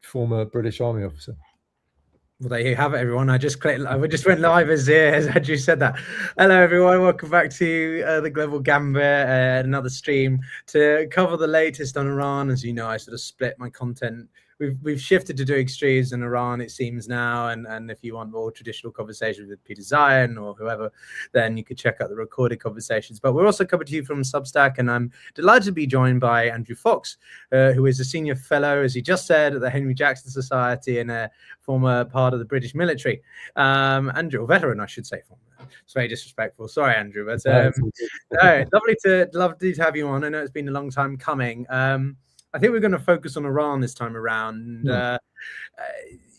former British Army officer. Well, there you have it, everyone. I just went live as Andrew said that. Hello, everyone. Welcome back to the Global Gambit, another stream to cover the latest on Iran. As you know, I sort of split my content. We've shifted to doing streams in Iran, it seems now, and if you want more traditional conversations with Peter Zion or whoever, then you could check out the recorded conversations. But we're also coming to you from Substack, and I'm delighted to be joined by Andrew Fox, who is a senior fellow, as he just said, at the Henry Jackson Society and a former part of the British military. Andrew, or veteran, I should say. It's very disrespectful. Sorry, Andrew, but no, lovely to have you on. I know it's been a long time coming. I think we're going to focus on Iran this time around.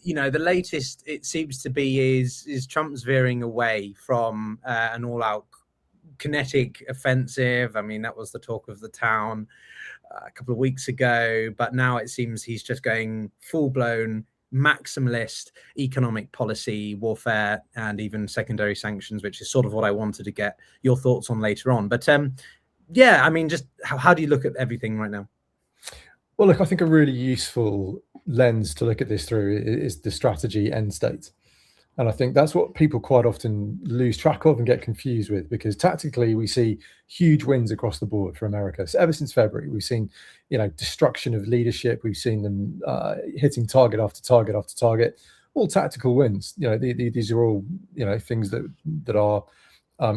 You know, the latest it seems to be is Trump's veering away from an all-out kinetic offensive. I mean, that was the talk of the town a couple of weeks ago, but now it seems he's just going full-blown maximalist economic policy warfare and even secondary sanctions, which is sort of what I wanted to get your thoughts on later on. But yeah, I mean, just how do you look at everything right now? Well, look, I think a really useful lens to look at this through is the strategy end state. And I think that's what people quite often lose track of and get confused with, because tactically we see huge wins across the board for America. So ever since February, we've seen, you know, destruction of leadership. We've seen them hitting target after target after target, all tactical wins. You know, these are all, you know, things that are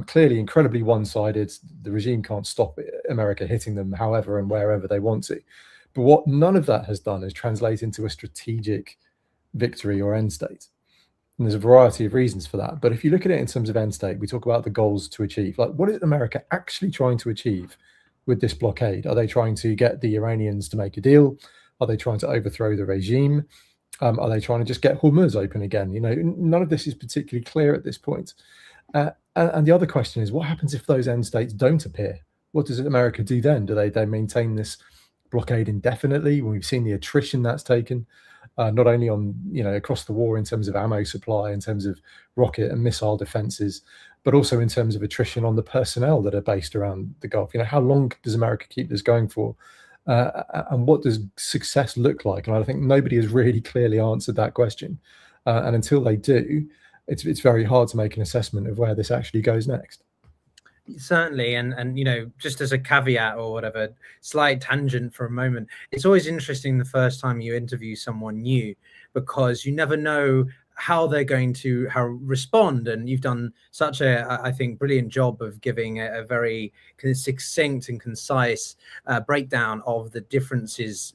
clearly incredibly one-sided. The regime can't stop America hitting them however and wherever they want to. But what none of that has done is translate into a strategic victory or end state. And there's a variety of reasons for that. But if you look at it in terms of end state, we talk about the goals to achieve. Like, what is America actually trying to achieve with this blockade? Are they trying to get the Iranians to make a deal? Are they trying to overthrow the regime? Are they trying to just get Hormuz open again? You know, none of this is particularly clear at this point. And the other question is, what happens if those end states don't appear? What does America do then? Do they maintain this blockade indefinitely? When we've seen the attrition that's taken, not only on, you know, across the war in terms of ammo supply, in terms of rocket and missile defenses, but also in terms of attrition on the personnel that are based around the Gulf. You know, how long does America keep this going for? And what does success look like? And I think nobody has really clearly answered that question. And until they do, it's very hard to make an assessment of where this actually goes next. Certainly, and you know, just as a caveat or whatever, slight tangent for a moment, it's always interesting the first time you interview someone new, because you never know how they're going to respond. And you've done such a, I think, brilliant job of giving a very succinct and concise breakdown of the differences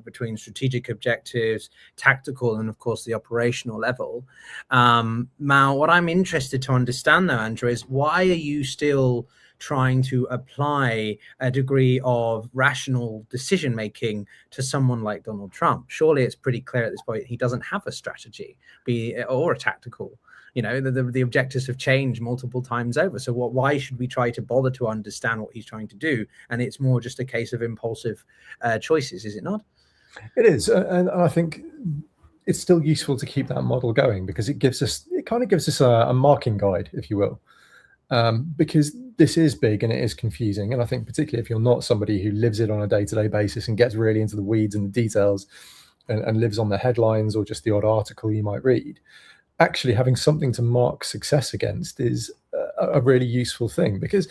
between strategic objectives, tactical, and of course the operational level. Now, what I'm interested to understand though, Andrew, is why are you still trying to apply a degree of rational decision making to someone like Donald Trump? Surely it's pretty clear at this point he doesn't have a strategy, or a tactical. You know, the objectives have changed multiple times over. So why should we try to bother to understand what he's trying to do? And it's more just a case of impulsive choices, is it not? It is, and I think it's still useful to keep that model going, because it kind of gives us a marking guide, if you will. Because this is big and it is confusing. And I think particularly if you're not somebody who lives it on a day-to-day basis and gets really into the weeds and the details and lives on the headlines or just the odd article you might read, actually having something to mark success against is a really useful thing, because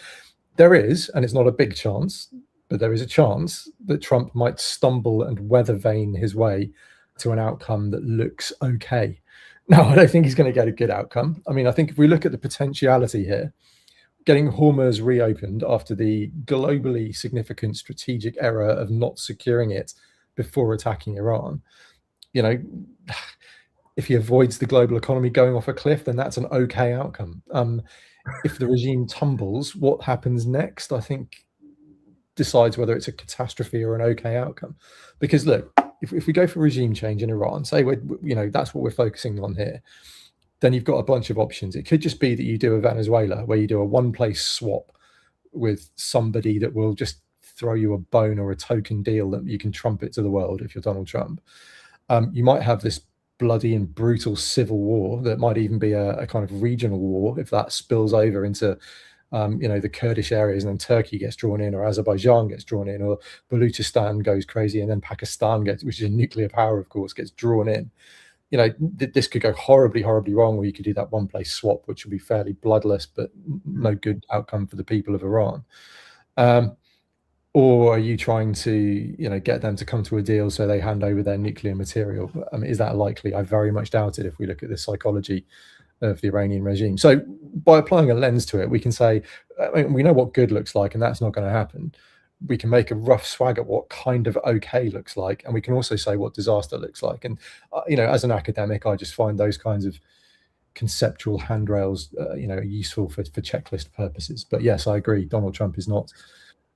there is, and it's not a big chance, but there is a chance that Trump might stumble and weather vane his way to an outcome that looks okay. No, I don't think he's going to get a good outcome. I mean, I think if we look at the potentiality here, getting Hormuz reopened after the globally significant strategic error of not securing it before attacking Iran, you know, if he avoids the global economy going off a cliff, then that's an okay outcome. If the regime tumbles, what happens next, I think, decides whether it's a catastrophe or an okay outcome. Because look, if we go for regime change in Iran, say that's what we're focusing on here, then you've got a bunch of options. It could just be that you do a Venezuela, where you do a one-place swap with somebody that will just throw you a bone or a token deal that you can trumpet to the world if you're Donald Trump. You might have this bloody and brutal civil war that might even be a kind of regional war if that spills over into the Kurdish areas, and then Turkey gets drawn in, or Azerbaijan gets drawn in, or Baluchistan goes crazy, and then Pakistan which is a nuclear power, of course, gets drawn in. This could go horribly, horribly wrong, where you could do that one place swap, which would be fairly bloodless, but no good outcome for the people of Iran. Or are you trying to, get them to come to a deal so they hand over their nuclear material? Is that likely? I very much doubt it if we look at the psychology of the Iranian regime. So by applying a lens to it, we can say, we know what good looks like, and that's not going to happen. We can make a rough swag at what kind of okay looks like, and we can also say what disaster looks like. And as an academic, I just find those kinds of conceptual handrails useful for checklist purposes. But yes, I agree, Donald Trump is not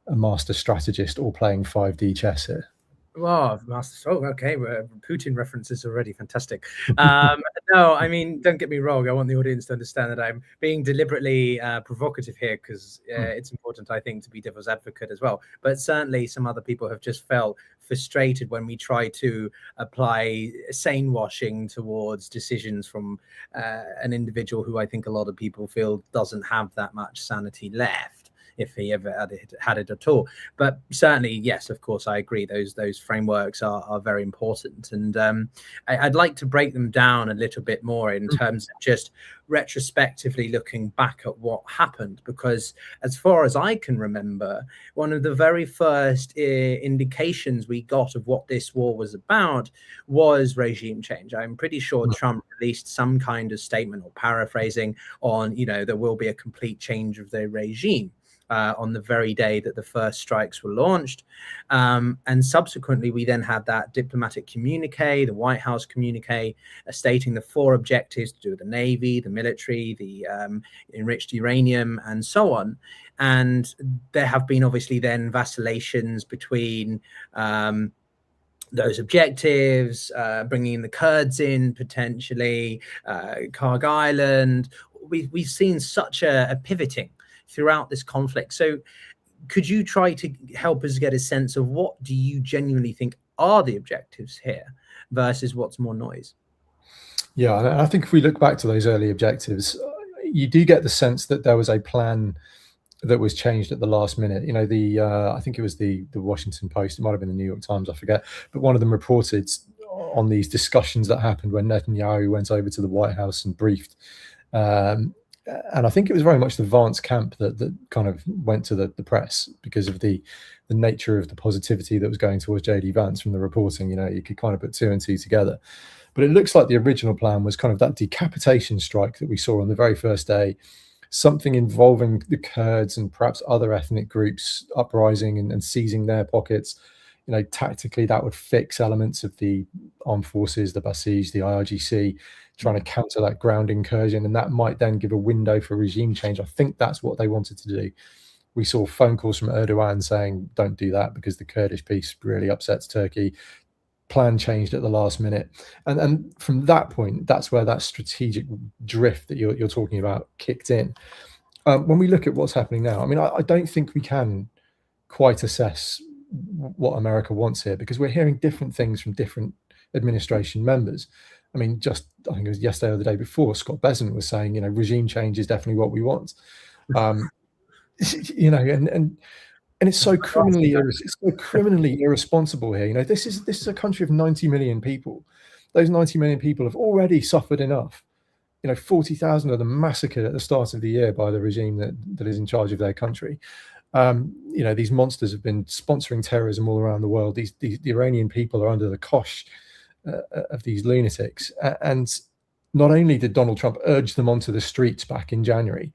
a master strategist or playing 5D chess here. Well, okay. Putin references already fantastic. No, I mean, don't get me wrong. I want the audience to understand that I'm being deliberately provocative here, because it's important, I think, to be devil's advocate as well. But certainly some other people have just felt frustrated when we try to apply sane washing towards decisions from an individual who I think a lot of people feel doesn't have that much sanity left, if he ever had it at all. But certainly, yes, of course, I agree. Those frameworks are very important. And I'd like to break them down a little bit more in terms of just retrospectively looking back at what happened, because as far as I can remember, one of the very first indications we got of what this war was about was regime change. I'm pretty sure Trump released some kind of statement, or paraphrasing, on, there will be a complete change of the regime. On the very day that the first strikes were launched. And subsequently, we then had that diplomatic communique, the White House communique, stating the 4 objectives to do with the Navy, the military, the enriched uranium, and so on. And there have been obviously then vacillations between those objectives, bringing the Kurds in potentially, Karg Island. We've seen such a pivoting throughout this conflict. So could you try to help us get a sense of what do you genuinely think are the objectives here versus what's more noise? Yeah, and I think if we look back to those early objectives, you do get the sense that there was a plan that was changed at the last minute. I think it was the Washington Post, it might have been the New York Times, I forget, but one of them reported on these discussions that happened when Netanyahu went over to the White House and briefed. And I think it was very much the Vance camp that kind of went to the press because of the nature of the positivity that was going towards JD Vance from the reporting. You could kind of put 2 and 2 together. But it looks like the original plan was kind of that decapitation strike that we saw on the very first day, something involving the Kurds and perhaps other ethnic groups uprising and seizing their pockets. Tactically, that would fix elements of the armed forces, the Basij, the IRGC, trying to counter that ground incursion, and that might then give a window for regime change. I think that's what they wanted to do. We saw phone calls from Erdogan saying, don't do that because the Kurdish piece really upsets Turkey. Plan changed at the last minute. And from that point, that's where that strategic drift that you're talking about kicked in. When we look at what's happening now, I don't think we can quite assess what America wants here, because we're hearing different things from different administration members. I think it was yesterday or the day before, Scott Bessent was saying, regime change is definitely what we want. And it's so criminally irresponsible here. This is a country of 90 million people. Those 90 million people have already suffered enough. 40,000 of them massacred at the start of the year by the regime that is in charge of their country. These monsters have been sponsoring terrorism all around the world. The Iranian people are under the cosh of these lunatics. And not only did Donald Trump urge them onto the streets back in January,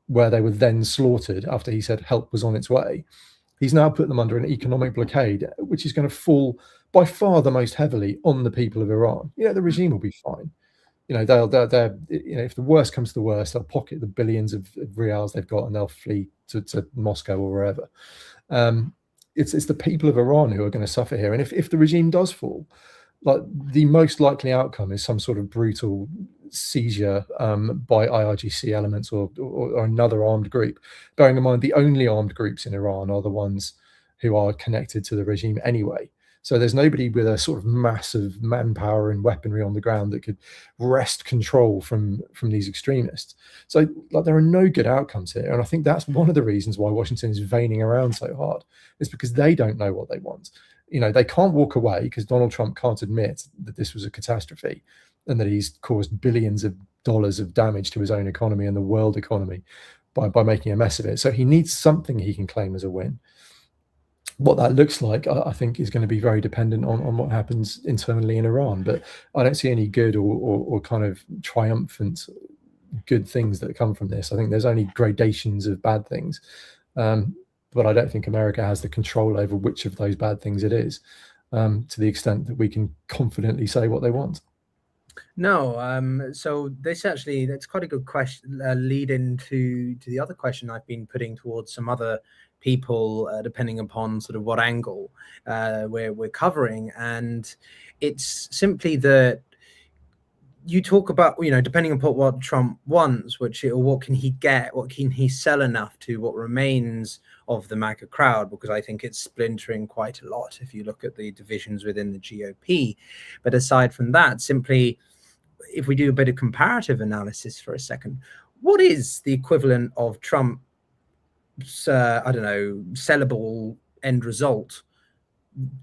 where they were then slaughtered after he said help was on its way, he's now put them under an economic blockade, which is going to fall by far the most heavily on the people of Iran. The regime will be fine. They'll if the worst comes to the worst, they'll pocket the billions of rials they've got and they'll flee to Moscow or wherever. It's the people of Iran who are going to suffer here. And if the regime does fall, the most likely outcome is some sort of brutal seizure by IRGC elements or another armed group. Bearing in mind, the only armed groups in Iran are the ones who are connected to the regime anyway. So there's nobody with a sort of massive manpower and weaponry on the ground that could wrest control from these extremists. So like there are no good outcomes here, and I think that's one of the reasons why Washington is veining around so hard. Is because they don't know what they want. They can't walk away because Donald Trump can't admit that this was a catastrophe and that he's caused billions of dollars of damage to his own economy and the world economy by making a mess of it. So he needs something he can claim as a win. What that looks like, I think, is going to be very dependent on what happens internally in Iran. But I don't see any good or kind of triumphant good things that come from this. I think there's only gradations of bad things. But I don't think America has the control over which of those bad things it is, to the extent that we can confidently say what they want. No, so that's quite a good question, lead into the other question I've been putting towards some other people, depending upon sort of what angle we're covering. And it's simply that you talk about, depending upon what Trump wants, what can he get, what can he sell enough to what remains of the MAGA crowd, because I think it's splintering quite a lot if you look at the divisions within the GOP. But aside from that, simply, if we do a bit of comparative analysis for a second, what is the equivalent of Trump's, sellable end result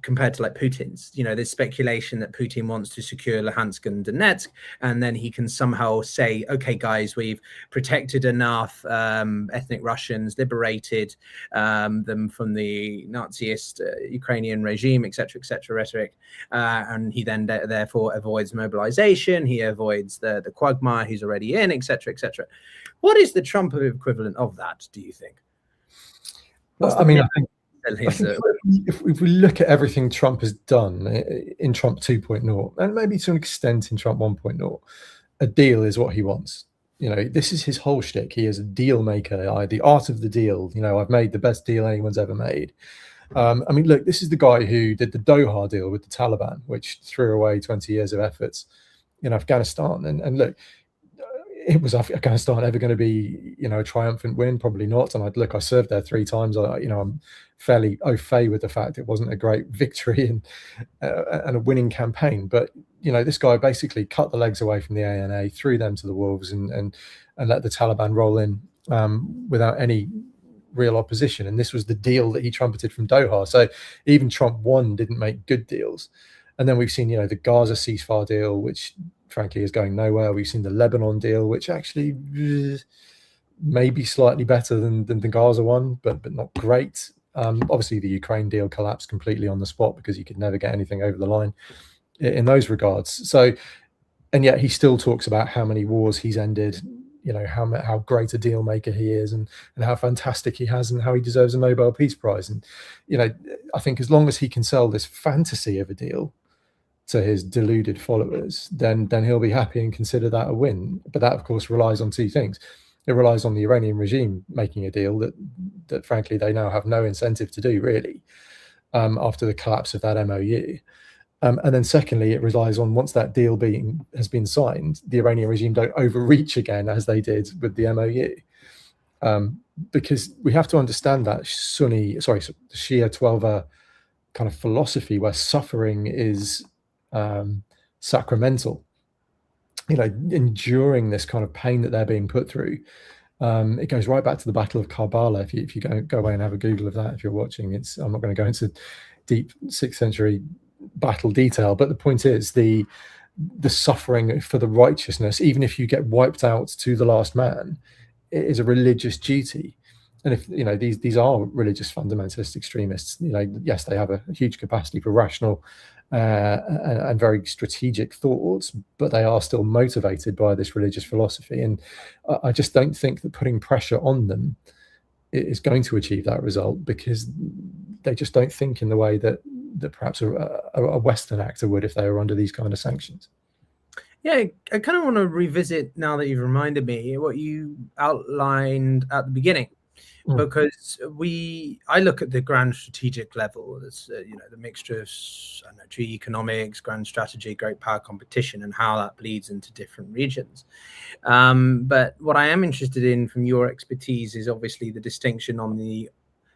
compared to like Putin's? There's speculation that Putin wants to secure Luhansk and Donetsk, and then he can somehow say, okay, guys, we've protected enough ethnic Russians, liberated them from the Naziist Ukrainian regime, etc., rhetoric, and he then therefore avoids mobilization, he avoids the quagmire he's already in, etc. What is the Trump equivalent of that, do you think? Well, I think if we look at everything Trump has done in Trump 2.0, and maybe to an extent in Trump 1.0, a deal is what he wants. This is his whole shtick. He is a deal maker, the art of the deal. I've made the best deal anyone's ever made. Look, this is the guy who did the Doha deal with the Taliban, which threw away 20 years of efforts in Afghanistan. And look, was Afghanistan ever going to be, a triumphant win? Probably not. And I served there 3 times. I'm fairly au fait with the fact it wasn't a great victory and a winning campaign. But this guy basically cut the legs away from the ANA, threw them to the wolves, and let the Taliban roll in without any real opposition. And this was the deal that he trumpeted from Doha. So even Trump 1 didn't make good deals. And then we've seen, the Gaza ceasefire deal, which frankly is going nowhere. We've seen the Lebanon deal, which actually may be slightly better than the Gaza one, but not great. Obviously, the Ukraine deal collapsed completely on the spot because you could never get anything over the line in those regards. So, and yet he still talks about how many wars he's ended, how great a deal maker he is, and how fantastic he has, and how he deserves a Nobel Peace Prize. And I think as long as he can sell this fantasy of a deal to his deluded followers, then he'll be happy and consider that a win. But that, of course, relies on 2 things. It relies on the Iranian regime making a deal that frankly they now have no incentive to do, really, after the collapse of that MOU. And then secondly, it relies on, once that deal has been signed, the Iranian regime don't overreach again as they did with the MOU. Because we have to understand that Shia 12er kind of philosophy where suffering is sacramental, enduring this kind of pain that they're being put through. It goes right back to the Battle of Karbala. If you go away and have a Google of that, if you're watching, I'm not going to go into deep 6th century battle detail, but the point is the suffering for the righteousness, even if you get wiped out to the last man, it is a religious duty. And if these are religious fundamentalist extremists, yes, they have a huge capacity for rational and very strategic thoughts, but they are still motivated by this religious philosophy. And I just don't think that putting pressure on them is going to achieve that result, because they just don't think in the way that perhaps a Western actor would if they were under these kind of sanctions. Yeah, I kind of want to revisit, now that you've reminded me, what you outlined at the beginning. Because I look at the grand strategic level as the mixture of geoeconomics, grand strategy, great power competition, and how that bleeds into different regions. But what I am interested in from your expertise is obviously the distinction on the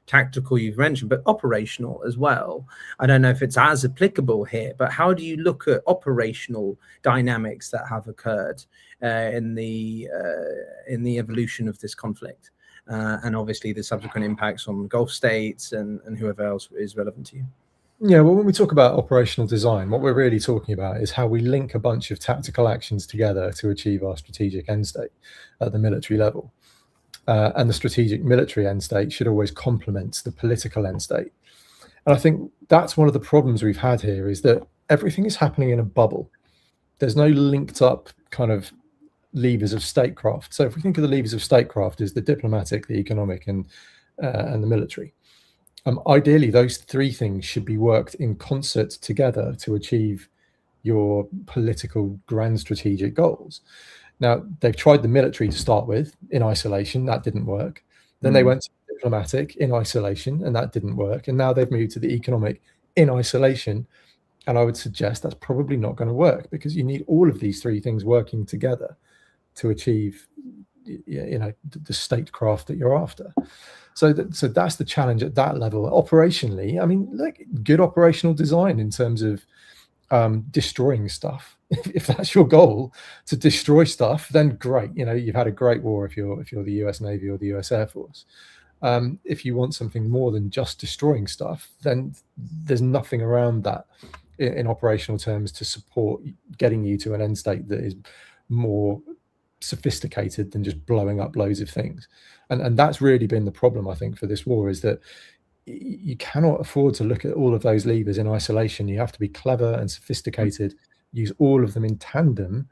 tactical you've mentioned, but operational as well. I don't know if it's as applicable here, but how do you look at operational dynamics that have occurred in the evolution of this conflict, and obviously the subsequent impacts on Gulf states and whoever else is relevant to you? Yeah, well, when we talk about operational design, what we're really talking about is how we link a bunch of tactical actions together to achieve our strategic end state at the military level. And the strategic military end state should always complement the political end state. And I think that's one of the problems we've had here, is that everything is happening in a bubble. There's no linked up kind of levers of statecraft. So if we think of the levers of statecraft as the diplomatic, the economic, and the military, ideally those three things should be worked in concert together to achieve your political grand strategic goals. Now, they've tried the military to start with in isolation. That didn't work. Then they went to diplomatic in isolation, and that didn't work. And now they've moved to the economic in isolation. And I would suggest that's probably not going to work, because you need all of these three things working together to achieve, the statecraft that you're after. So that's the challenge at that level. Operationally, I mean, like, good operational design in terms of destroying stuff. If that's your goal, to destroy stuff, then great. You've had a great war if you're the US Navy or the US Air Force. If you want something more than just destroying stuff, then there's nothing around that in operational terms to support getting you to an end state that is more sophisticated than just blowing up loads of things. And that's really been the problem, I think, for this war, is that you cannot afford to look at all of those levers in isolation. You have to be clever and sophisticated, use all of them in tandem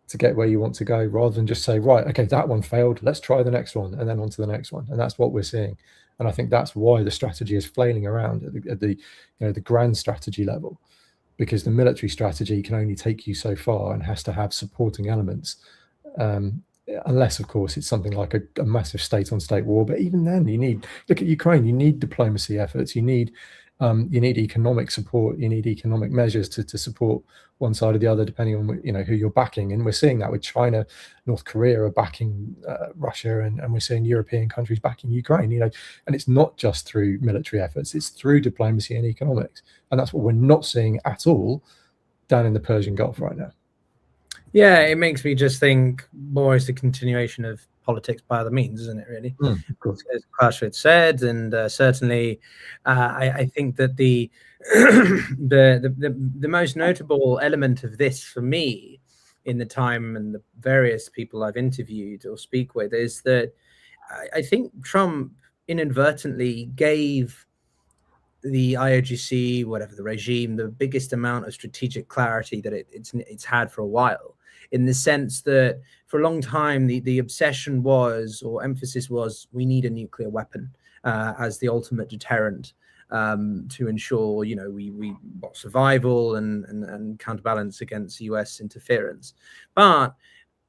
to get where you want to go, rather than just say, right, okay, that one failed, let's try the next one, and then on to the next one. And that's what we're seeing. And I think that's why the strategy is flailing around at the grand strategy level, because the military strategy can only take you so far and has to have supporting elements, unless, of course, it's something like a massive state-on-state war. But even then, look at Ukraine. You need diplomacy efforts. You need economic support. You need economic measures to support one side or the other, depending on who you're backing. And we're seeing that with China, North Korea are backing Russia, and we're seeing European countries backing Ukraine. And it's not just through military efforts; it's through diplomacy and economics. And that's what we're not seeing at all down in the Persian Gulf right now. Yeah, it makes me just think more as the continuation of politics by other means, isn't it, really? Of course. As Clashford said, and certainly I think that the the most notable element of this for me in the time and the various people I've interviewed or speak with is that I think Trump inadvertently gave the IOGC, whatever the regime, the biggest amount of strategic clarity that it's had for a while, in the sense that for a long time the obsession was, or emphasis was, we need a nuclear weapon as the ultimate deterrent to ensure we survival and counterbalance against US interference. But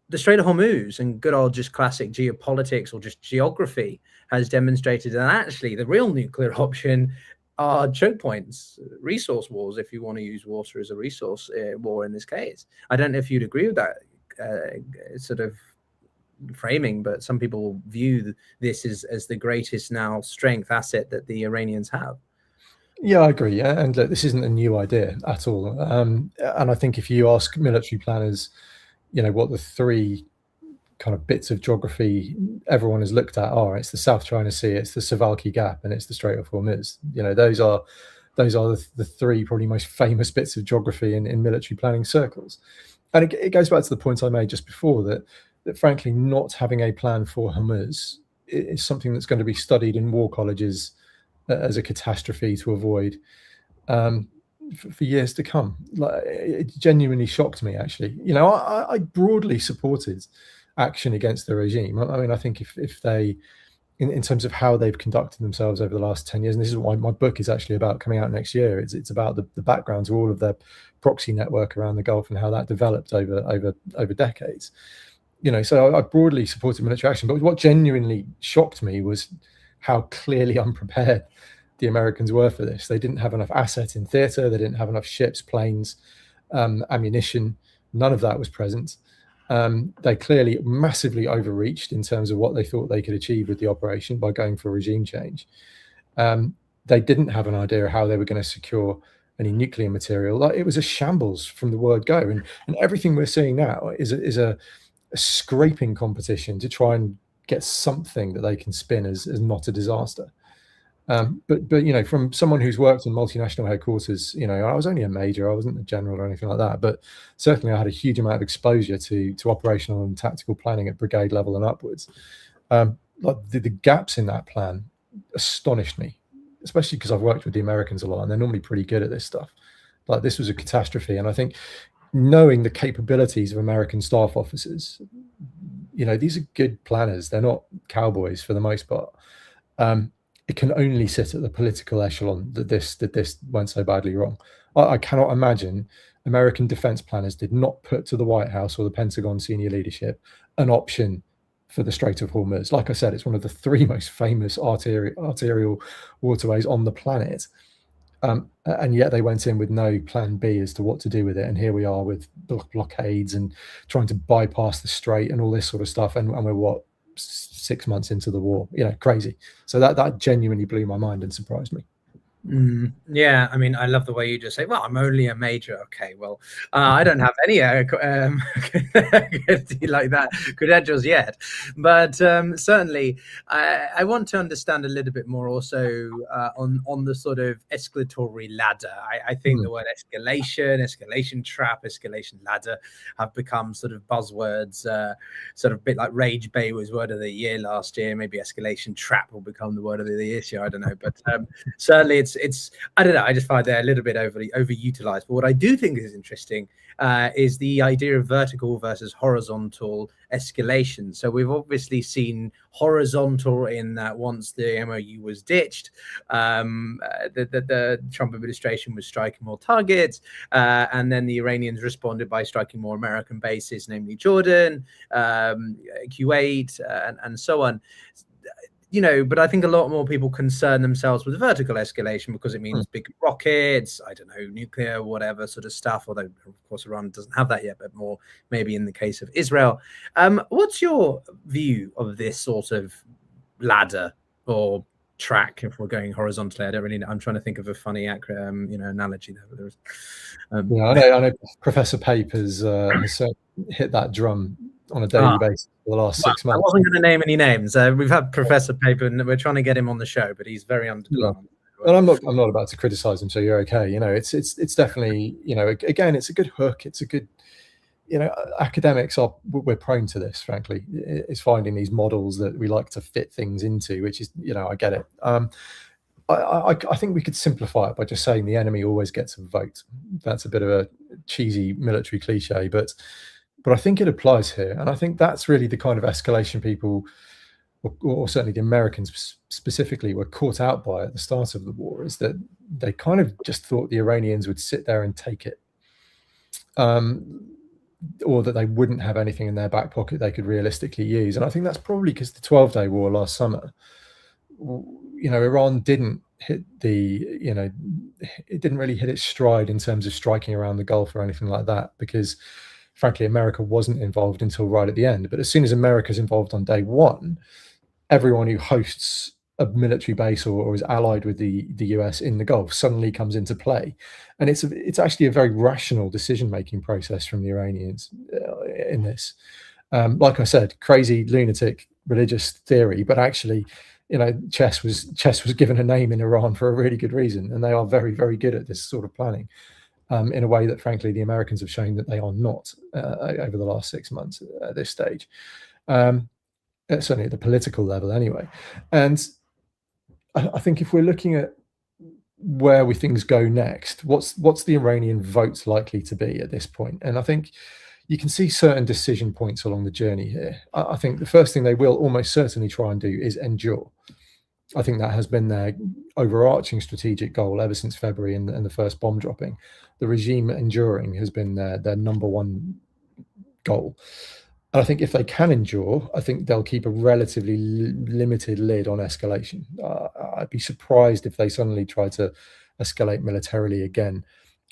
the Strait of Hormuz and good old just classic geopolitics or just geography has demonstrated that actually the real nuclear option are choke points, resource wars, if you want to use water as a resource war in this case. I don't know if you'd agree with that sort of framing, but some people view this as the greatest now strength asset that the Iranians have. Yeah, I agree. And look, this isn't a new idea at all. And I think if you ask military planners, what the three kind of bits of geography everyone has looked at are, it's the South China Sea, it's the Suwalki Gap, and it's the Strait of Hormuz. Those are the three probably most famous bits of geography in military planning circles. And it goes back to the point I made just before, that frankly, not having a plan for Hormuz is something that's going to be studied in war colleges as a catastrophe to avoid for years to come. It genuinely shocked me, actually. I broadly supported action against the regime. I mean, I think if they, in terms of how they've conducted themselves over the last 10 years, and this is why my book is actually about coming out next year, it's about the background to all of their proxy network around the Gulf and how that developed over decades. So I broadly supported military action, but what genuinely shocked me was how clearly unprepared the Americans were for this. They didn't have enough asset in theater. They didn't have enough ships, planes, ammunition. None of that was present. They clearly massively overreached in terms of what they thought they could achieve with the operation by going for regime change. They didn't have an idea of how they were going to secure any nuclear material. Like, it was a shambles from the word go, and everything we're seeing now is a scraping competition to try and get something that they can spin as not a disaster. But you know, from someone who's worked in multinational headquarters, you know, I was only a major, I wasn't a general or anything like that, but certainly I had a huge amount of exposure to operational and tactical planning at brigade level and upwards. Like the gaps in that plan astonished me, especially because I've worked with the Americans a lot, and they're normally pretty good at this stuff. Like, this was a catastrophe, and I think knowing the capabilities of American staff officers, you know, these are good planners. They're not cowboys for the most part. It can only sit at the political echelon that this went so badly wrong. I cannot imagine American defense planners did not put to the White House or the Pentagon senior leadership an option for the Strait of Hormuz. Like I said, it's one of the 3 most famous arterial waterways on the planet. And yet they went in with no plan B as to what to do with it. And here we are with blockades and trying to bypass the strait and all this sort of stuff. And we're, what, 6 months into the war? You know, crazy. So that genuinely blew my mind and surprised me. Yeah, I mean, I love the way you just say, well, I'm only a major. Okay, well, I don't have any like that credentials yet, but certainly I want to understand a little bit more also on the sort of escalatory ladder. I think the word escalation trap, escalation ladder have become sort of buzzwords, sort of a bit like rage bait was word of the year last year. Maybe escalation trap will become the word of the year this year. I don't know, but certainly it's I don't know, I just find they're a little bit overutilized. But what I do think is interesting is the idea of vertical versus horizontal escalation. So we've obviously seen horizontal in that once the MOU was ditched, the Trump administration was striking more targets, and then the Iranians responded by striking more American bases, namely Jordan, Kuwait, and so on. You know, but I think a lot more people concern themselves with vertical escalation because it means big rockets, I don't know, nuclear, whatever sort of stuff, although of course Iran doesn't have that yet, but more maybe in the case of Israel. What's your view of this sort of ladder or track if we're going horizontally? I don't really know. I'm trying to think of a funny analogy there. Yeah, I know Professor Papers has hit that drum on a daily basis for the last 6 months. I wasn't going to name any names. We've had Professor Paper, and we're trying to get him on the show, but he's very underdeveloped. And I'm not about to criticize him, so you're okay. You know, it's definitely, you know, again, it's a good hook. It's a good, you know, academics we're prone to this, frankly. It's finding these models that we like to fit things into, which is, you know, I get it. I think we could simplify it by just saying the enemy always gets a vote. That's a bit of a cheesy military cliche, but I think it applies here. And I think that's really the kind of escalation people, or certainly the Americans specifically, were caught out by at the start of the war, is that they kind of just thought the Iranians would sit there and take it, or that they wouldn't have anything in their back pocket they could realistically use. And I think that's probably because the 12-day war last summer, you know, Iran didn't hit it didn't really hit its stride in terms of striking around the Gulf or anything like that, because frankly, America wasn't involved until right at the end. But as soon as America's involved on day one, everyone who hosts a military base or is allied with the US in the Gulf suddenly comes into play. And it's actually a very rational decision-making process from the Iranians in this. Like I said, crazy, lunatic, religious theory, but actually, you know, chess was given a name in Iran for a really good reason. And they are very, very good at this sort of planning. In a way that, frankly, the Americans have shown that they are not over the last 6 months at this stage, certainly at the political level anyway. And I think if we're looking at where things go next, what's the Iranian vote likely to be at this point? And I think you can see certain decision points along the journey here. I think the first thing they will almost certainly try and do is endure. I think that has been their overarching strategic goal ever since February and the first bomb dropping. The regime enduring has been their number one goal. And I think if they can endure, I think they'll keep a relatively limited lid on escalation. I'd be surprised if they suddenly try to escalate militarily again,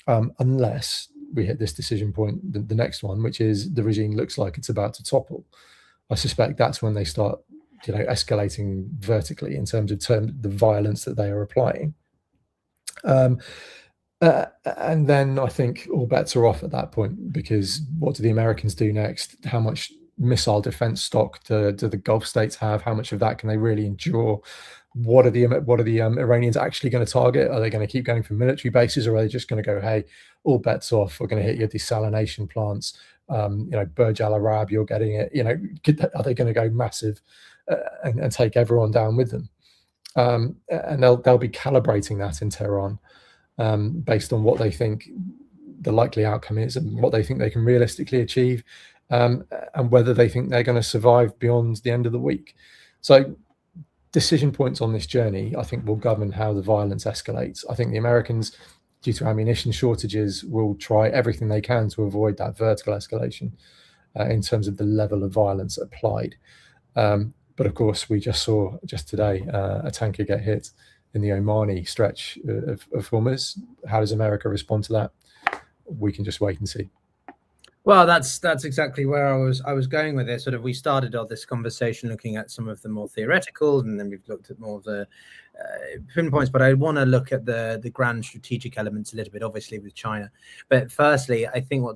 unless we hit this decision point, the next one, which is the regime looks like it's about to topple. I suspect that's when they start escalating vertically in terms of the violence that they are applying. And then I think all bets are off at that point, because what do the Americans do next? How much missile defense stock do the Gulf states have? How much of that can they really endure? What are the Iranians actually going to target? Are they going to keep going for military bases, or are they just going to go, hey, all bets off, we're going to hit your desalination plants, Burj Al Arab, you're getting it, are they going to go massive and take everyone down with them? And they'll be calibrating that in Tehran, based on what they think the likely outcome is and what they think they can realistically achieve, and whether they think they're going to survive beyond the end of the week. So decision points on this journey, I think, will govern how the violence escalates. I think the Americans, due to ammunition shortages, will try everything they can to avoid that vertical escalation in terms of the level of violence applied. But of course, we just saw today a tanker get hit in the Omani stretch of Hormuz. How does America respond to that? We can just wait and see. Well, that's exactly where I was going with it. Sort of, we started on this conversation looking at some of the more theoretical, and then we've looked at more of the pinpoints. But I want to look at the grand strategic elements a little bit, obviously with China. But firstly, I think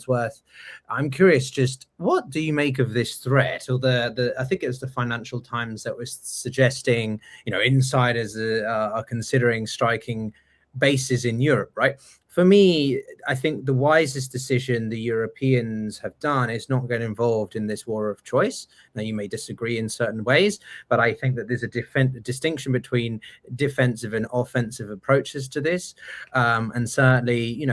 I'm curious, just what do you make of this threat? Or I think it was the Financial Times that was suggesting, insiders are considering striking bases in Europe, right? For me, I think the wisest decision the Europeans have done is not get involved in this war of choice. Now, you may disagree in certain ways, but I think that there's a distinction between defensive and offensive approaches to this. And certainly,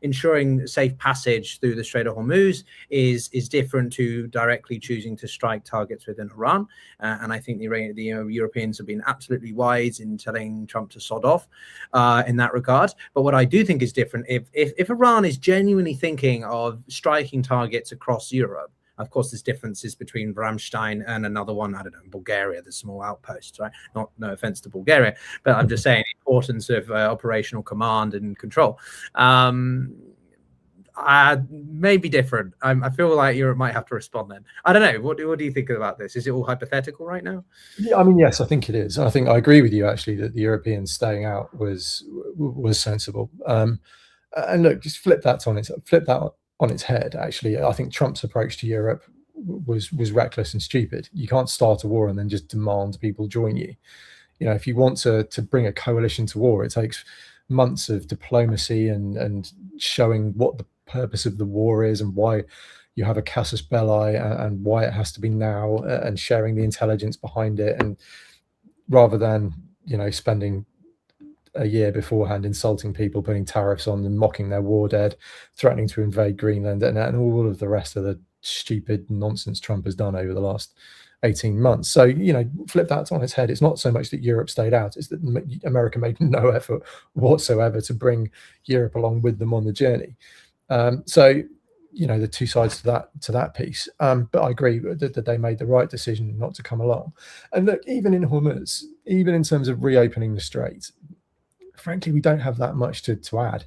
ensuring safe passage through the Strait of Hormuz is different to directly choosing to strike targets within Iran. And I think the Europeans have been absolutely wise in telling Trump to sod off in that regard. But what I do think is different, if Iran is genuinely thinking of striking targets across Europe, of course there's differences between Ramstein and another one, I don't know, Bulgaria, the small outposts, right? No offense to Bulgaria, but I'm just saying the importance of operational command and control. May be different. I feel like Europe might have to respond then. I don't know. What do you think about this? Is it all hypothetical right now? Yeah, I mean, yes, I think it is. I think I agree with you, actually, that the Europeans staying out was sensible. And look, just flip that on its head. Actually, I think Trump's approach to Europe was reckless and stupid. You can't start a war and then just demand people join you. If you want to bring a coalition to war, it takes months of diplomacy and showing what the purpose of the war is and why you have a casus belli and why it has to be now, and sharing the intelligence behind it, and rather than spending a year beforehand insulting people, putting tariffs on them, mocking their war dead, threatening to invade Greenland, and all of the rest of the stupid nonsense Trump has done over the last 18 months. So, flip that on its head. It's not so much that Europe stayed out, it's that America made no effort whatsoever to bring Europe along with them on the journey. So, the two sides to that piece. But I agree that they made the right decision not to come along. And look, even in Hormuz, even in terms of reopening the strait, frankly, we don't have that much to add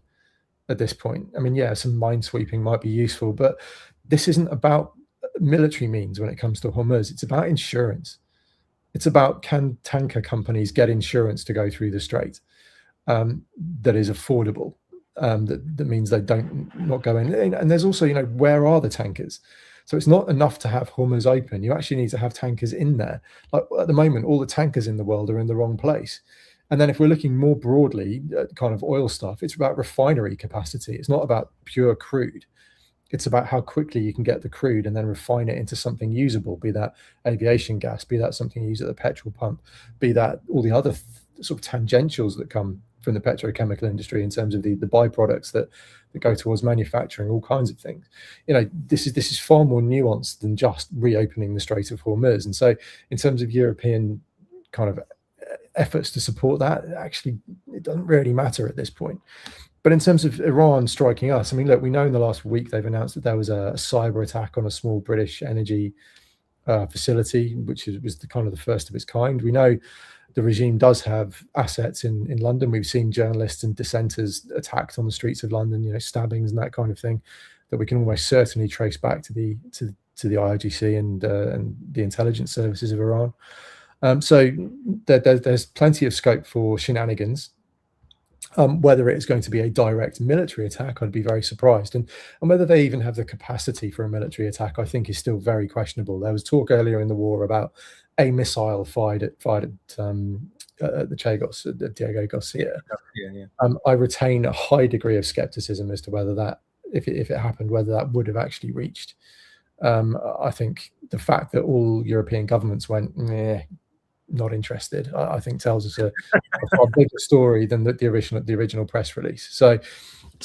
at this point. I mean, yeah, some minesweeping might be useful, but this isn't about military means when it comes to Hormuz. It's about insurance. It's about, can tanker companies get insurance to go through the strait that is affordable, that means they not go in. And there's also, where are the tankers? So it's not enough to have Hormuz open. You actually need to have tankers in there. Like at the moment, all the tankers in the world are in the wrong place. And then if we're looking more broadly at kind of oil stuff, it's about refinery capacity. It's not about pure crude. It's about how quickly you can get the crude and then refine it into something usable, be that aviation gas, be that something you use at the petrol pump, be that all the other sort of tangentials that come from the petrochemical industry in terms of the byproducts that go towards manufacturing all kinds of things. This is far more nuanced than just reopening the Strait of Hormuz. And so in terms of European kind of efforts to support that, actually, it doesn't really matter at this point. But in terms of Iran striking us, I mean, look, we know in the last week they've announced that there was a cyber attack on a small British energy facility, which was the first of its kind. We know the regime does have assets in London. We've seen journalists and dissenters attacked on the streets of London, stabbings and that kind of thing, that we can almost certainly trace back to the IRGC and the intelligence services of Iran. So there's plenty of scope for shenanigans. Whether it is going to be a direct military attack, I'd be very surprised, and whether they even have the capacity for a military attack, I think, is still very questionable. There was talk earlier in the war about a missile fired at the Chagos, at Diego Garcia. Yeah. I retain a high degree of skepticism as to whether that, if it happened, whether that would have actually reached. I think the fact that all European governments went, not interested, I think tells us a far bigger story than the original press release. So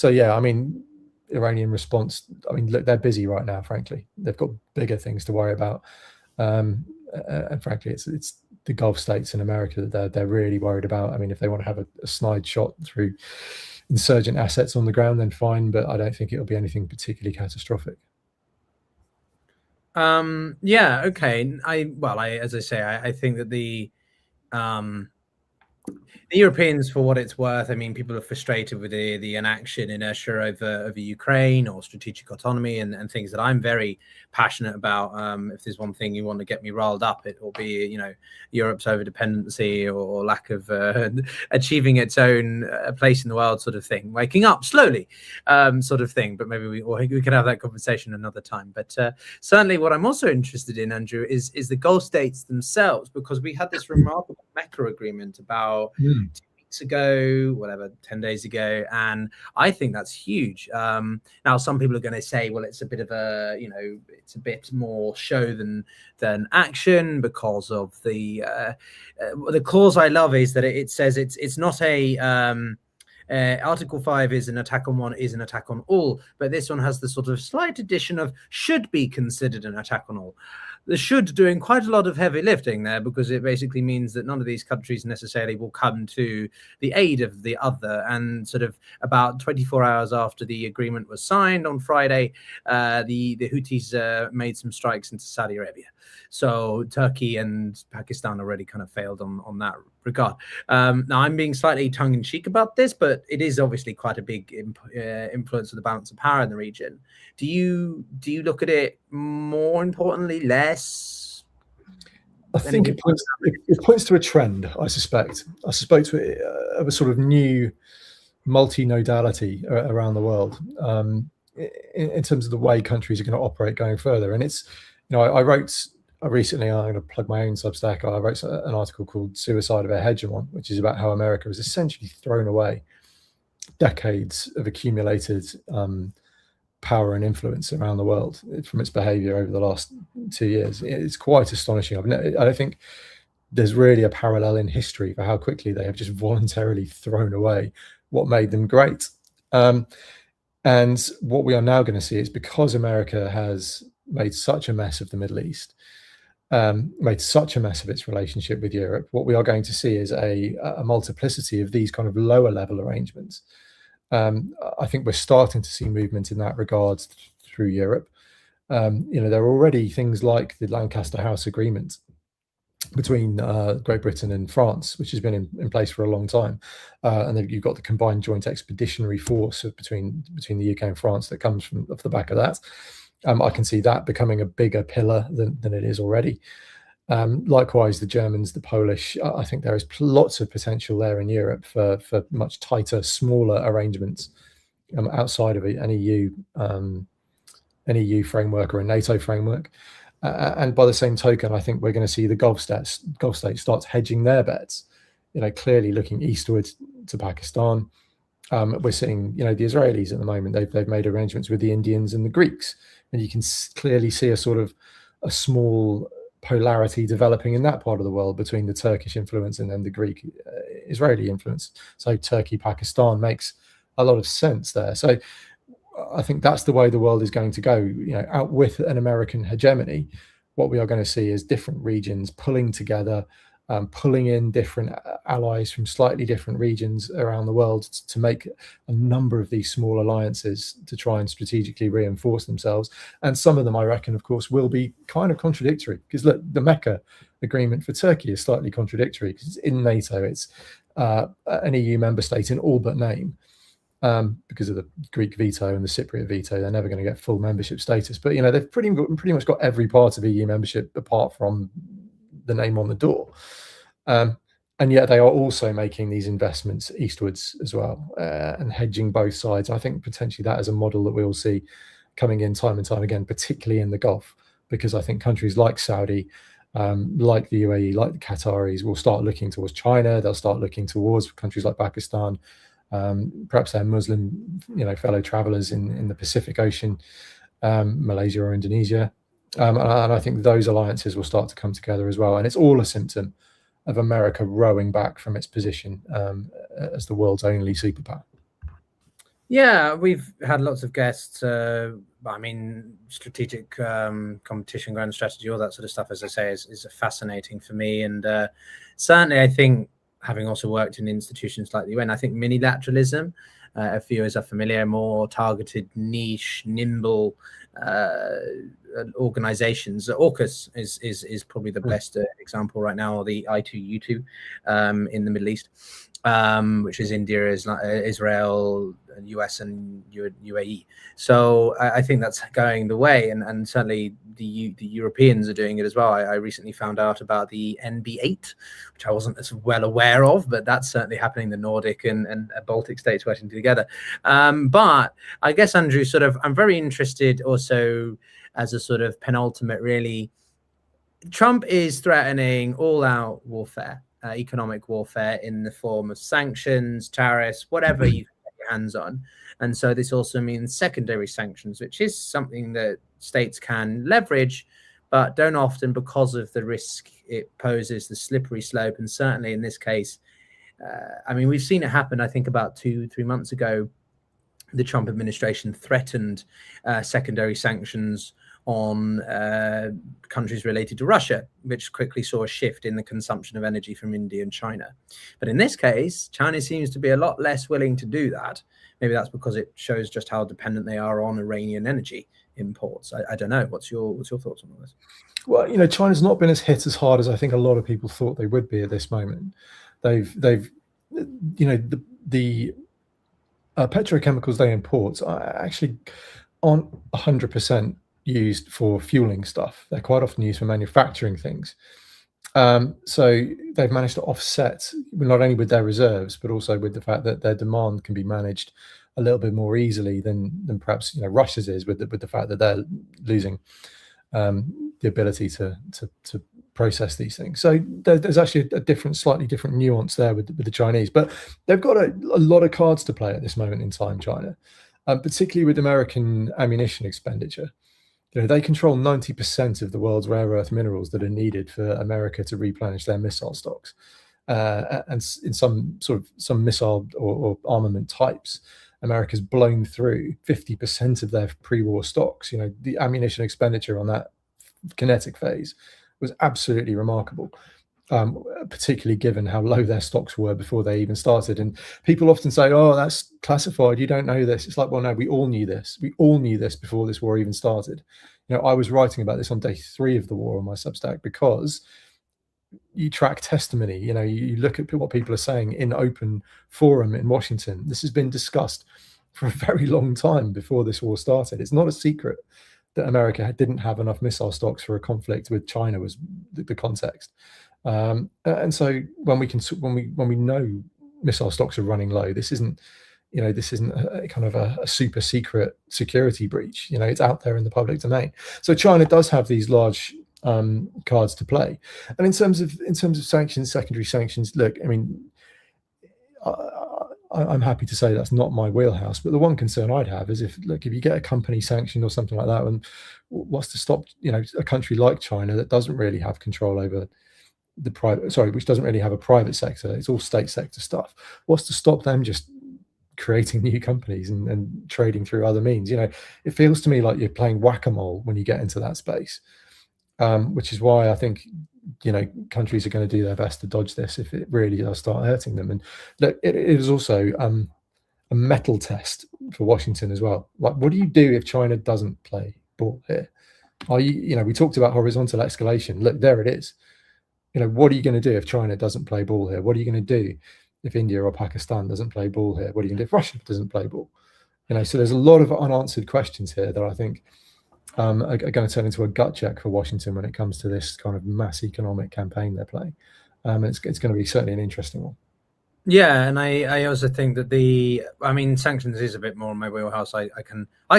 yeah, I mean, Iranian response, I mean, look, they're busy right now, frankly. They've got bigger things to worry about. And frankly, it's the Gulf states in America that they're really worried about. I mean, if they want to have a snide shot through insurgent assets on the ground, then fine, but I don't think it'll be anything particularly catastrophic. Yeah, okay. As I say, I think that the Europeans, for what it's worth, I mean, people are frustrated with the inaction, inertia over Ukraine or strategic autonomy and things that I'm very passionate about. If there's one thing you want to get me riled up, it will be, you know, Europe's overdependency or lack of achieving its own place in the world, sort of thing, waking up slowly, sort of thing. But maybe we can have that conversation another time. But certainly, what I'm also interested in, Andrew, is the Gulf states themselves, because we had this remarkable Mecca agreement about 2 weeks ago, whatever, 10 days ago, and I think that's huge. Now, some people are going to say, well, it's a bit of a, you know, it's a bit more show than action, because of the clause I love is that it says it's not a Article 5 is an attack on one, is an attack on all, but this one has the sort of slight addition of should be considered an attack on all. The should doing quite a lot of heavy lifting there, because it basically means that none of these countries necessarily will come to the aid of the other. And sort of about 24 hours after the agreement was signed on Friday, the Houthis made some strikes into Saudi Arabia. So Turkey and Pakistan already kind of failed on that regard. Now, I'm being slightly tongue-in-cheek about this, but it is obviously quite a big influence of the balance of power in the region. Do you look at it more importantly, less? I think it points to a trend, I suspect. I suspect of a sort of new multinodality around the world, in terms of the way countries are going to operate going further. And it's, you know, I wrote recently, I'm going to plug my own Substack, I wrote an article called Suicide of a Hegemon, which is about how America has essentially thrown away decades of accumulated power and influence around the world from its behavior over the last 2 years. It's quite astonishing. I don't think there's really a parallel in history for how quickly they have just voluntarily thrown away what made them great. And what we are now going to see is, because America has made such a mess of the Middle East, made such a mess of its relationship with Europe, what we are going to see is a multiplicity of these kind of lower level arrangements. I think we're starting to see movement in that regard through Europe. You know, there are already things like the Lancaster House Agreement between Great Britain and France, which has been in place for a long time, and then you've got the combined joint expeditionary force between the UK and France that comes off the back of that. I can see that becoming a bigger pillar than it is already. Likewise, the Germans, the Polish, I think there is lots of potential there in Europe for much tighter, smaller arrangements outside of an EU framework or a NATO framework. And by the same token, I think we're going to see the Gulf states start hedging their bets, you know, clearly looking eastward to Pakistan. We're seeing, you know, the Israelis at the moment, they've made arrangements with the Indians and the Greeks, and you can clearly see a sort of a small polarity developing in that part of the world between the Turkish influence and then the Greek Israeli influence. So Turkey, Pakistan makes a lot of sense there. So I think that's the way the world is going to go. You know, out with an American hegemony, what we are going to see is different regions pulling together, pulling in different allies from slightly different regions around the world to make a number of these small alliances to try and strategically reinforce themselves. And some of them, I reckon, of course, will be kind of contradictory, because look, the Mecca agreement for Turkey is slightly contradictory because it's in NATO, it's an EU member state in all but name. because of the Greek veto and the Cypriot veto. They're never going to get full membership status. But, you know, they've pretty much got every part of EU membership apart from the name on the door. And yet they are also making these investments eastwards as well, and hedging both sides. I think potentially that is a model that we will see coming in time and time again, particularly in the Gulf, because I think countries like Saudi, like the UAE, like the Qataris, will start looking towards China. They'll start looking towards countries like Pakistan, perhaps their Muslim, you know, fellow travelers in the Pacific Ocean, Malaysia or Indonesia. And I think those alliances will start to come together as well. And it's all a symptom of America rowing back from its position as the world's only superpower. Yeah, we've had lots of guests. I mean, strategic competition, grand strategy, all that sort of stuff, as I say, is fascinating for me. And certainly, I think, having also worked in institutions like the UN, I think minilateralism, if viewers are familiar, more targeted, niche, nimble organizations. AUKUS is probably the best example right now, or the I2U2 in the Middle East, which is India, Israel, US and UAE. So I think that's going the way, and certainly the Europeans are doing it as well. I recently found out about the NB8, which I wasn't as well aware of, but that's certainly happening. The Nordic and Baltic states working together. But I guess, Andrew, sort of, I'm very interested also as a sort of penultimate, really. Trump is threatening all-out warfare, economic warfare in the form of sanctions, tariffs, whatever you can get your hands on. And so this also means secondary sanctions, which is something that states can leverage, but don't often, because of the risk it poses, the slippery slope. And certainly in this case, I mean, we've seen it happen, I think about 2-3 months ago. The Trump administration threatened secondary sanctions on countries related to Russia, which quickly saw a shift in the consumption of energy from India and China. But in this case, China seems to be a lot less willing to do that. Maybe that's because it shows just how dependent they are on Iranian energy imports. I don't know. What's your thoughts on all this? Well, you know, China's not been as hit as hard as I think a lot of people thought they would be at this moment. They've you know, the petrochemicals they import actually aren't 100% used for fueling stuff. They're quite often used for manufacturing things. So they've managed to offset not only with their reserves, but also with the fact that their demand can be managed a little bit more easily than perhaps, you know, Russia's is, with the fact that they're losing the ability to process these things. So there's actually a slightly different nuance there with the Chinese, but they've got a lot of cards to play at this moment in time, China, particularly with American ammunition expenditure. You know, they control 90% of the world's rare earth minerals that are needed for America to replenish their missile stocks. And in some missile or armament types, America's blown through 50% of their pre-war stocks. You know, the ammunition expenditure on that kinetic phase was absolutely remarkable, particularly given how low their stocks were before they even started. And people often say, oh, that's classified, you don't know this. It's like, well, no, we all knew this. We all knew this before this war even started. You know, I was writing about this on day 3 of the war on my Substack, because you track testimony. You know, you look at what people are saying in open forum in Washington. This has been discussed for a very long time before this war started. It's not a secret that America didn't have enough missile stocks for a conflict with China, was the context. And so when we know missile stocks are running low, this isn't a kind of a super secret security breach. You know, it's out there in the public domain. So China does have these large cards to play. And in terms of sanctions, secondary sanctions, look, I mean, I'm happy to say that's not my wheelhouse, but the one concern I'd have is if you get a company sanctioned or something like that, and what's to stop, you know, a country like China that doesn't really have control over which doesn't really have a private sector, it's all state sector stuff. What's to stop them just creating new companies and trading through other means? You know, it feels to me like you're playing whack-a-mole when you get into that space, which is why I think, you know, countries are going to do their best to dodge this if it really does start hurting them. And look, it is also a metal test for Washington as well. Like, what do you do if China doesn't play ball here? You know, we talked about horizontal escalation. Look, there it is. You know, what are you going to do if China doesn't play ball here? What are you going to do if India or Pakistan doesn't play ball here? What are you going to do if Russia doesn't play ball? So there's a lot of unanswered questions here that I think are going to turn into a gut check for Washington when it comes to this kind of mass economic campaign they're playing. It's going to be certainly an interesting one. Yeah, and I also think that sanctions is a bit more in my wheelhouse. I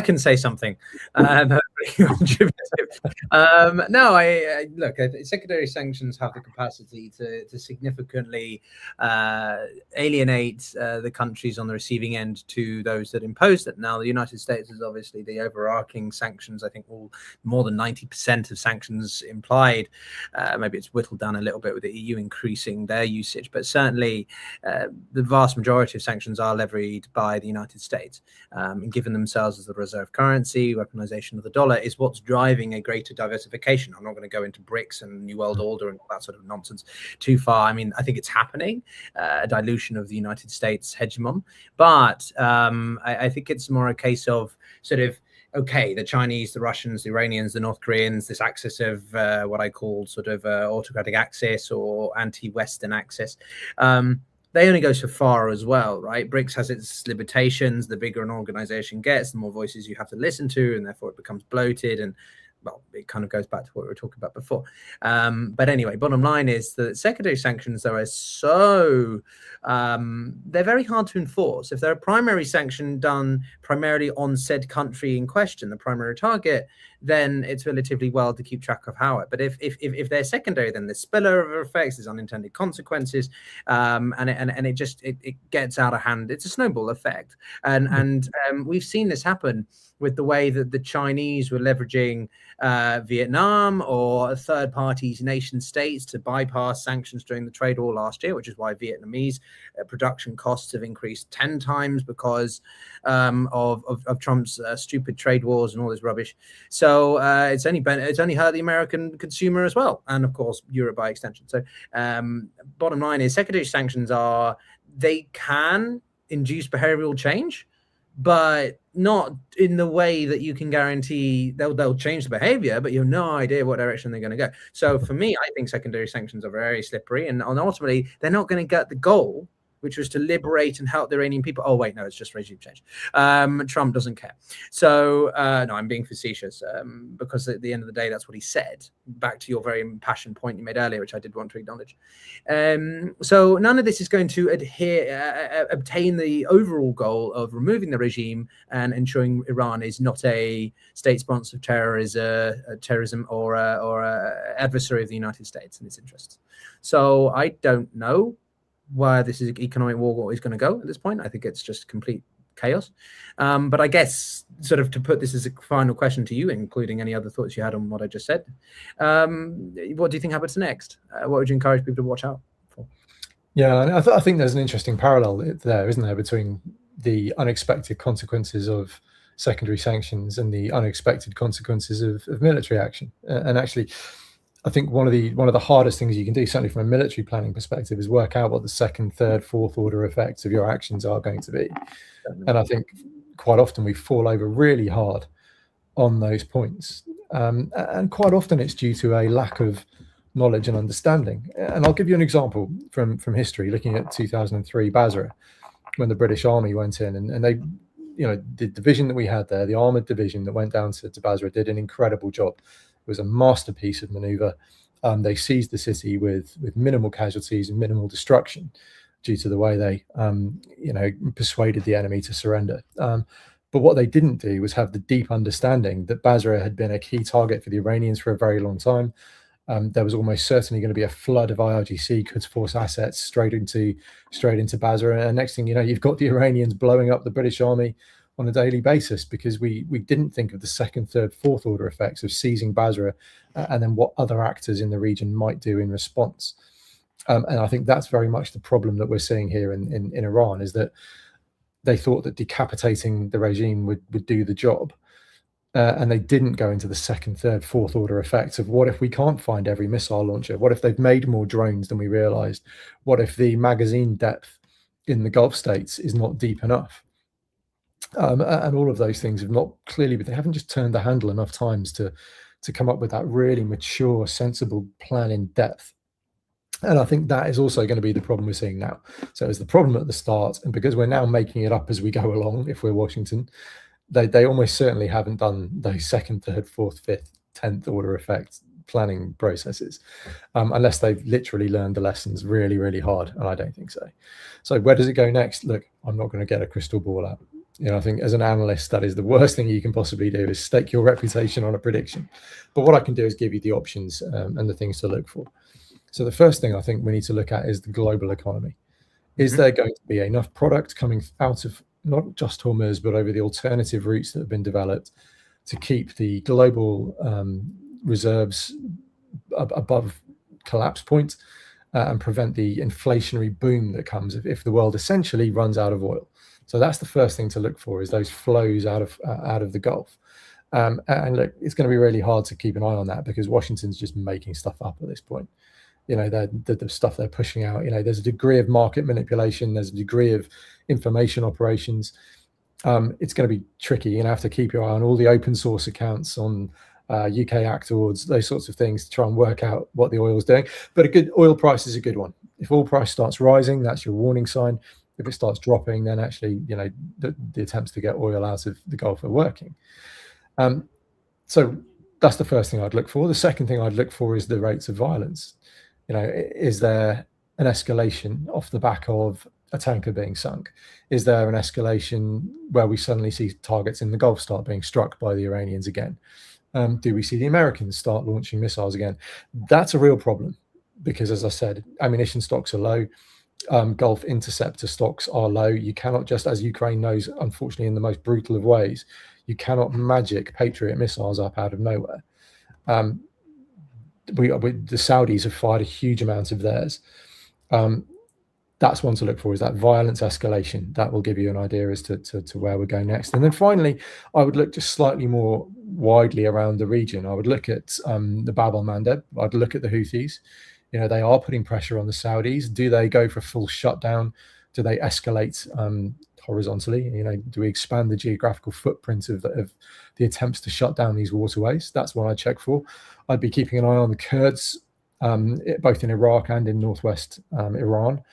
can say something. No, look, secondary sanctions have the capacity to significantly alienate the countries on the receiving end to those that impose it. Now, the United States is obviously the overarching sanctions. I think more than 90% of sanctions implied. Maybe it's whittled down a little bit with the EU increasing their usage, but certainly the vast majority of sanctions are levied by the United States, and given themselves as the reserve currency, weaponization of the dollar is what's driving a greater diversification. I'm not going to go into BRICS and New World Order and all that sort of nonsense too far. I mean, I think it's happening, a dilution of the United States hegemon, but I think it's more a case of sort of, okay, the Chinese, the Russians, the Iranians, the North Koreans, this axis of what I call sort of autocratic axis or anti-Western axis, they only go so far as well, right? BRICS has its limitations. The bigger an organization gets, the more voices you have to listen to, and therefore it becomes bloated. And well, it kind of goes back to what we were talking about before. But anyway, bottom line is that secondary sanctions, though, are so, they're very hard to enforce. If they're a primary sanction done primarily on said country in question, the primary target, then it's relatively well to keep track of how it. But if they're secondary, then there's spillover effects, there's unintended consequences, and it gets out of hand. It's a snowball effect, and we've seen this happen with the way that the Chinese were leveraging Vietnam or third parties, nation states, to bypass sanctions during the trade war last year, which is why Vietnamese production costs have increased 10 times because of Trump's stupid trade wars and all this rubbish. So it's only hurt the American consumer as well, and of course Europe by extension. So bottom line is secondary sanctions they can induce behavioral change, but not in the way that you can guarantee they'll change the behavior, but you have no idea what direction they're going to go. So for me, I think secondary sanctions are very slippery, and ultimately they're not going to get the goal, which was to liberate and help the Iranian people. Oh, wait, no, it's just regime change. Trump doesn't care. So, no, I'm being facetious because at the end of the day, that's what he said. Back to your very impassioned point you made earlier, which I did want to acknowledge. So none of this is going to obtain the overall goal of removing the regime and ensuring Iran is not a state sponsor of terrorism or a adversary of the United States and its interests. So I don't know where this economic war is going to go at this point. I think it's just complete chaos. But I guess, sort of to put this as a final question to you, including any other thoughts you had on what I just said, what do you think happens next? What would you encourage people to watch out for? Yeah, I think there's an interesting parallel there, isn't there, between the unexpected consequences of secondary sanctions and the unexpected consequences of military action. And actually, I think one of the hardest things you can do, certainly from a military planning perspective, is work out what the second, third, fourth order effects of your actions are going to be. And I think quite often we fall over really hard on those points. And quite often it's due to a lack of knowledge and understanding. And I'll give you an example from history, looking at 2003 Basra, when the British Army went in, and they, the division that we had there, the armored division that went down to Basra, did an incredible job. It was a masterpiece of maneuver. They seized the city with minimal casualties and minimal destruction due to the way they, persuaded the enemy to surrender. But what they didn't do was have the deep understanding that Basra had been a key target for the Iranians for a very long time. There was almost certainly going to be a flood of IRGC Quds Force assets straight into Basra. And next thing you know, you've got the Iranians blowing up the British Army on a daily basis because we didn't think of the second, third, fourth order effects of seizing Basra and then what other actors in the region might do in response. And I think that's very much the problem that we're seeing here in Iran, is that they thought that decapitating the regime would do the job. And they didn't go into the second, third, fourth order effects of what if we can't find every missile launcher? What if they've made more drones than we realized? What if the magazine depth in the Gulf states is not deep enough? And all of those things have not clearly, but they haven't just turned the handle enough times to come up with that really mature, sensible plan in depth. And I think that is also going to be the problem we're seeing now. So it's the problem at the start, and because we're now making it up as we go along, if we're Washington, they almost certainly haven't done those second, third, fourth, fifth, 10th order effect planning processes, unless they've literally learned the lessons really, really hard, and I don't think so. So where does it go next? Look, I'm not going to get a crystal ball out. I think as an analyst, that is the worst thing you can possibly do, is stake your reputation on a prediction. But what I can do is give you the options and the things to look for. So the first thing I think we need to look at is the global economy. Is there going to be enough product coming out of not just Hormuz, but over the alternative routes that have been developed to keep the global reserves above collapse point and prevent the inflationary boom that comes if the world essentially runs out of oil? So that's the first thing to look for, is those flows out of the Gulf. And look, it's going to be really hard to keep an eye on that, because Washington's just making stuff up at this point. The stuff they're pushing out, there's a degree of market manipulation, there's a degree of information operations. It's going to be tricky. You're going to have to keep your eye on all the open source accounts on UK Actords, those sorts of things, to try and work out what the oil is doing. But a good oil price is a good one. If oil price starts rising, that's your warning sign. If it starts dropping, then actually, the attempts to get oil out of the Gulf are working. So that's the first thing I'd look for. The second thing I'd look for is the rates of violence. Is there an escalation off the back of a tanker being sunk? Is there an escalation where we suddenly see targets in the Gulf start being struck by the Iranians again? Do we see the Americans start launching missiles again? That's a real problem, because, as I said, ammunition stocks are low. Gulf interceptor stocks are low. You cannot just, as Ukraine knows, unfortunately, in the most brutal of ways, you cannot magic Patriot missiles up out of nowhere. The Saudis have fired a huge amount of theirs. That's one to look for, is that violence escalation. That will give you an idea as to where we're going next. And then finally, I would look just slightly more widely around the region. I would look at the Bab el-Mandeb. I'd look at the Houthis. They are putting pressure on the Saudis. Do they go for full shutdown? Do they escalate horizontally? Do we expand the geographical footprint of the attempts to shut down these waterways? That's what I'd check for. I'd be keeping an eye on the Kurds, both in Iraq and in northwest Iran.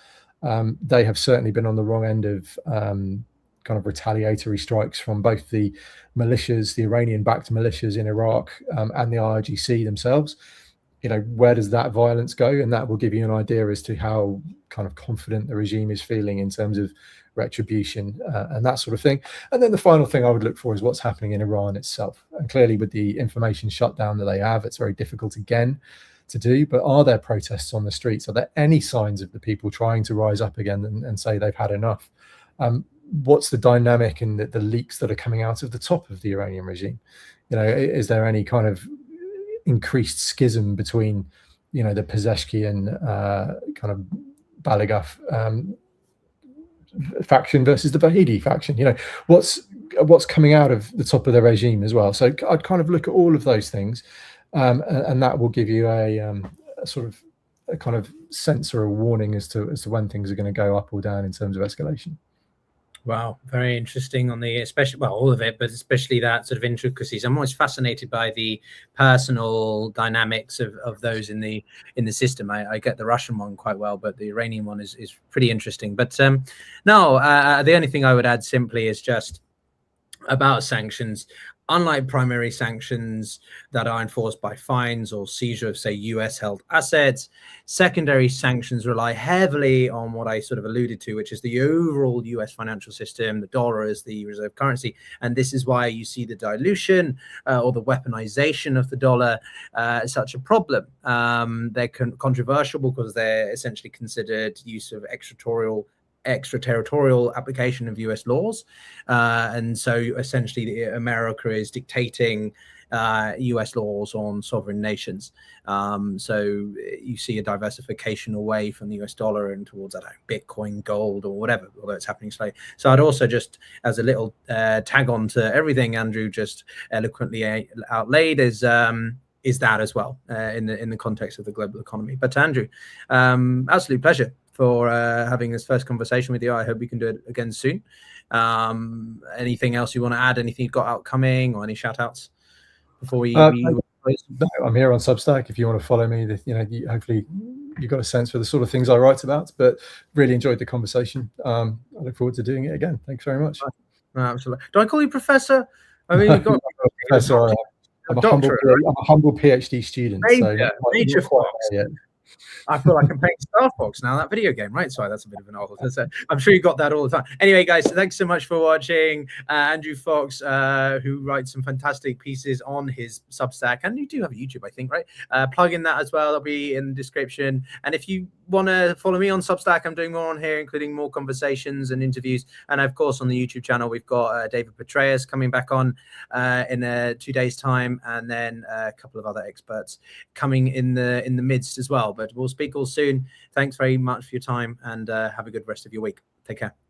They have certainly been on the wrong end of kind of retaliatory strikes from both the militias, the Iranian-backed militias in Iraq, and the IRGC themselves. Where does that violence go? And that will give you an idea as to how kind of confident the regime is feeling in terms of retribution and that sort of thing. And then the final thing I would look for is what's happening in Iran itself. And clearly, with the information shutdown that they have, it's very difficult again to do. But are there protests on the streets? Are there any signs of the people trying to rise up again and say they've had enough? What's the dynamic and the leaks that are coming out of the top of the Iranian regime? Is there any kind of increased schism between the Pezeshkian kind of Baligaf faction versus the Vahidi faction? What's coming out of the top of the regime as well? So I'd kind of look at all of those things, and that will give you a sort of a kind of sense or a warning as to when things are going to go up or down in terms of escalation. Wow, very interesting on the, especially, well, all of it, but especially that sort of intricacies. I'm always fascinated by the personal dynamics of those in the system. I get the Russian one quite well, but the Iranian one is pretty interesting. But no, the only thing I would add simply is just about sanctions. Unlike primary sanctions that are enforced by fines or seizure of, say, US-held assets, secondary sanctions rely heavily on what I sort of alluded to, which is the overall US financial system, the dollar as the reserve currency. And this is why you see the dilution or the weaponization of the dollar such a problem. They're controversial because they're essentially considered use of extraterritorial application of US laws, and so essentially America is dictating US laws on sovereign nations. So you see a diversification away from the US dollar and towards, I don't know, Bitcoin, gold, or whatever, although it's happening slowly. So I'd also just, as a little tag on to everything Andrew just eloquently outlaid, is that as well in the context of the global economy. But Andrew, absolute pleasure for having this first conversation with you. I hope we can do it again soon. Anything else you want to add? Anything you've got upcoming, or any shout outs before we No, I'm here on Substack if you want to follow me. Hopefully you got a sense for the sort of things I write about. But really enjoyed the conversation. I look forward to doing it again. Thanks very much. No, absolutely. Do I call you Professor? I mean, you've got Professor. I'm a humble PhD student. Nature Fox. I feel like I'm playing Star Fox now, that video game, right? Sorry, that's a bit of an old. I'm sure you got that all the time. Anyway, guys, thanks so much for watching. Andrew Fox, who writes some fantastic pieces on his Substack, and you do have a YouTube, I think, right? Plug in that as well. It'll be in the description. And if you want to follow me on Substack, I'm doing more on here, including more conversations and interviews. And of course, on the YouTube channel, we've got David Petraeus coming back on in 2 days' time, and then a couple of other experts coming in the midst as well. But we'll speak all soon. Thanks very much for your time, and have a good rest of your week. Take care.